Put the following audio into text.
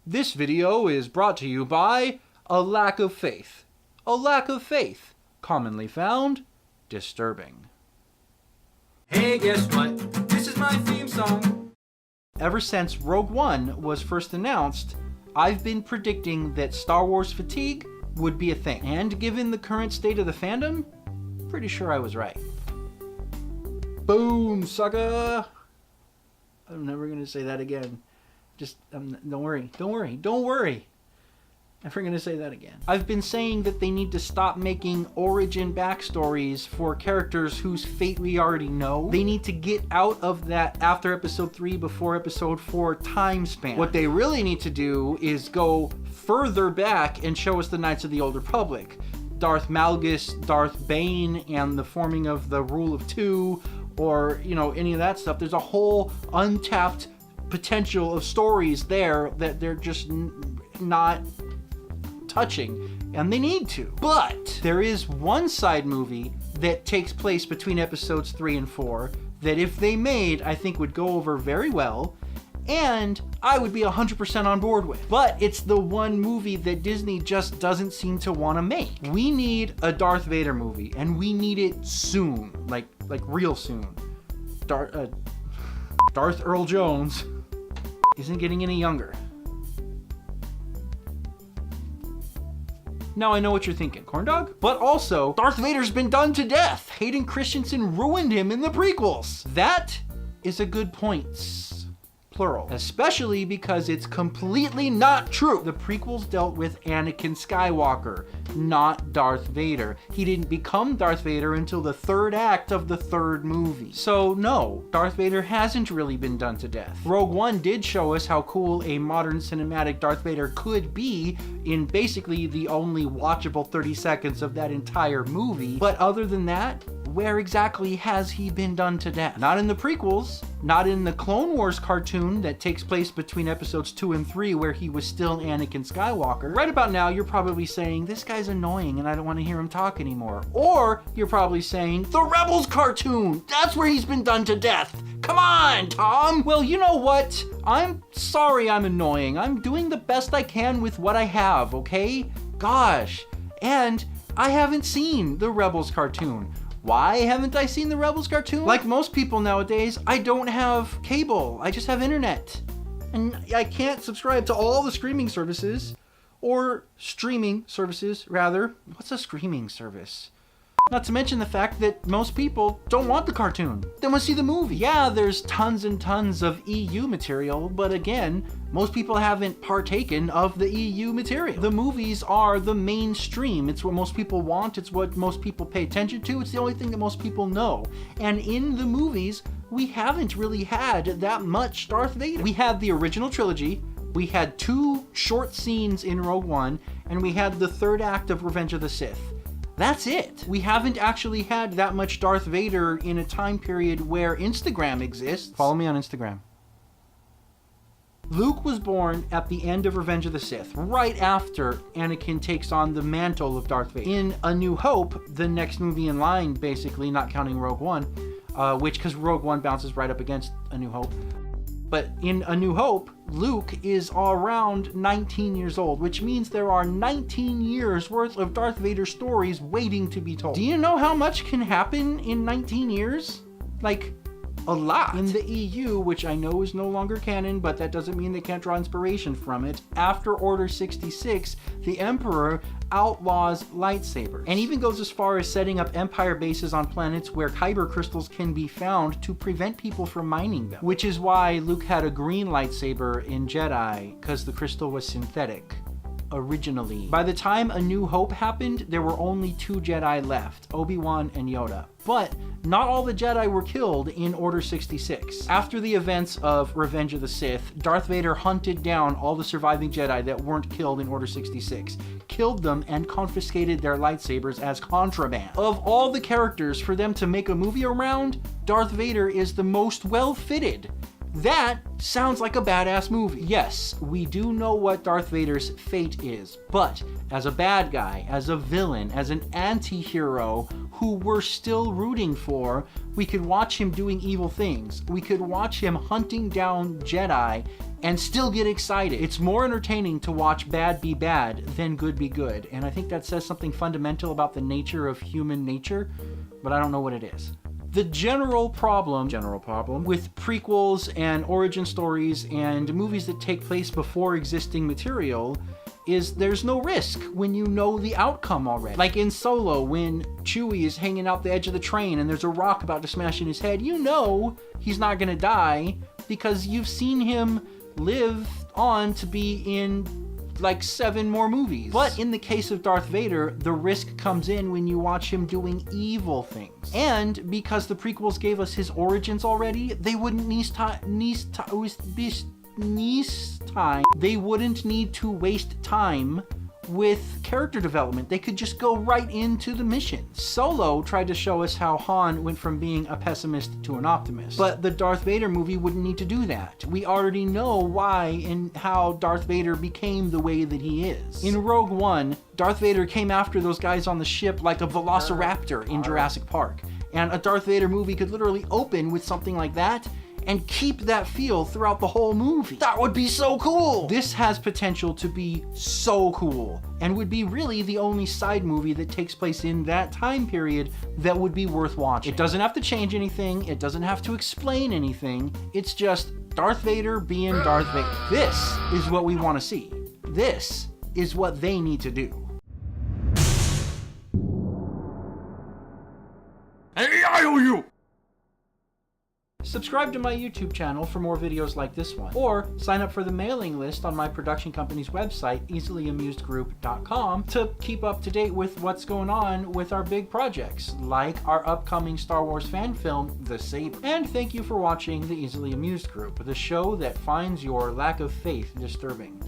This video is brought to you by a lack of faith. A lack of faith, commonly found disturbing. Hey, guess what? This is my theme song. Ever since Rogue One was first announced, I've been predicting that Star Wars fatigue would be a thing. And given the current state of the fandom, pretty sure I was right. Boom, sucker! I'm never gonna say that again. Don't worry. Never gonna say that again. I've been saying that they need to stop making origin backstories for characters whose fate we already know. They need to get out of that after episode 3, before episode 4 time span. What they really need to do is go further back and show us the Knights of the Old Republic. Darth Malgus, Darth Bane, and the forming of the Rule of Two, or, any of that stuff. There's a whole untapped potential of stories there that they're just not touching, and they need to. But there is one side movie that takes place between episodes 3 and 4 that if they made, I think would go over very well, and I would be 100% on board with. But it's the one movie that Disney just doesn't seem to want to make. We need a Darth Vader movie, and we need it soon, like real soon. Darth Earl Jones isn't getting any younger. Now I know what you're thinking, corn dog? But also, Darth Vader's been done to death. Hayden Christensen ruined him in the prequels. That is a good point. Plural. Especially because it's completely not true. The prequels dealt with Anakin Skywalker, not Darth Vader. He didn't become Darth Vader until the third act of the third movie. So no, Darth Vader hasn't really been done to death. Rogue One did show us how cool a modern cinematic Darth Vader could be in basically the only watchable 30 seconds of that entire movie. But other than that, where exactly has he been done to death? Not in the prequels, not in the Clone Wars cartoon that takes place between episodes 2 and 3 where he was still Anakin Skywalker. Right about now, you're probably saying, this guy's annoying and I don't want to hear him talk anymore. Or you're probably saying, the Rebels cartoon, that's where he's been done to death. Come on, Tom. Well, you know what? I'm sorry I'm annoying. I'm doing the best I can with what I have, okay? Gosh. And I haven't seen the Rebels cartoon. Why haven't I seen the Rebels cartoon? Like most people nowadays, I don't have cable. I just have internet. And I can't subscribe to all the streaming services. Or streaming services, rather. What's a streaming service? Not to mention the fact that most people don't want the cartoon. They want to see the movie. Yeah, there's tons and tons of EU material, but again, most people haven't partaken of the EU material. The movies are the mainstream. It's what most people want. It's what most people pay attention to. It's the only thing that most people know. And in the movies, we haven't really had that much Darth Vader. We had the original trilogy. We had 2 short scenes in Rogue One, and we had the third act of Revenge of the Sith. That's it. We haven't actually had that much Darth Vader in a time period where Instagram exists. Follow me on Instagram. Luke was born at the end of Revenge of the Sith, right after Anakin takes on the mantle of Darth Vader. In A New Hope, the next movie in line, basically, not counting Rogue One, because Rogue One bounces right up against A New Hope. But in A New Hope, Luke is around 19 years old, which means there are 19 years worth of Darth Vader stories waiting to be told. Do you know how much can happen in 19 years? Like, a lot. In the EU, which I know is no longer canon, but that doesn't mean they can't draw inspiration from it, after Order 66, the Emperor outlaws lightsabers, and even goes as far as setting up Empire bases on planets where kyber crystals can be found to prevent people from mining them. Which is why Luke had a green lightsaber in Jedi, because the crystal was synthetic. Originally. By the time A New Hope happened, there were only 2 Jedi left, Obi-Wan and Yoda. But not all the Jedi were killed in Order 66. After the events of Revenge of the Sith, Darth Vader hunted down all the surviving Jedi that weren't killed in Order 66, killed them, and confiscated their lightsabers as contraband. Of all the characters for them to make a movie around, Darth Vader is the most well-fitted. That sounds like a badass movie. Yes, we do know what Darth Vader's fate is, but as a bad guy, as a villain, as an anti-hero who we're still rooting for, we could watch him doing evil things. We could watch him hunting down Jedi and still get excited. It's more entertaining to watch bad be bad than good be good. And I think that says something fundamental about the nature of human nature, but I don't know what it is. The general problem with prequels and origin stories and movies that take place before existing material is there's no risk when you know the outcome already. Like in Solo, when Chewie is hanging out the edge of the train and there's a rock about to smash in his head, you know he's not gonna die because you've seen him live on to be in like 7 more movies. But in the case of Darth Vader, the risk comes in when you watch him doing evil things. And because the prequels gave us his origins already, they wouldn't need to waste time with character development. They could just go right into the mission. Solo tried to show us how Han went from being a pessimist to an optimist, but the Darth Vader movie wouldn't need to do that. We already know why and how Darth Vader became the way that he is. In Rogue One, Darth Vader came after those guys on the ship like a velociraptor in Jurassic Park, and a Darth Vader movie could literally open with something like that and keep that feel throughout the whole movie. That would be so cool! This has potential to be so cool, and would be really the only side movie that takes place in that time period that would be worth watching. It doesn't have to change anything, it doesn't have to explain anything, it's just Darth Vader being Darth Vader. This is what we want to see. This is what they need to do. Subscribe to my YouTube channel for more videos like this one, or sign up for the mailing list on my production company's website, easilyamusedgroup.com, to keep up to date with what's going on with our big projects, like our upcoming Star Wars fan film, The Saber. And thank you for watching the Easily Amused Group, the show that finds your lack of faith disturbing.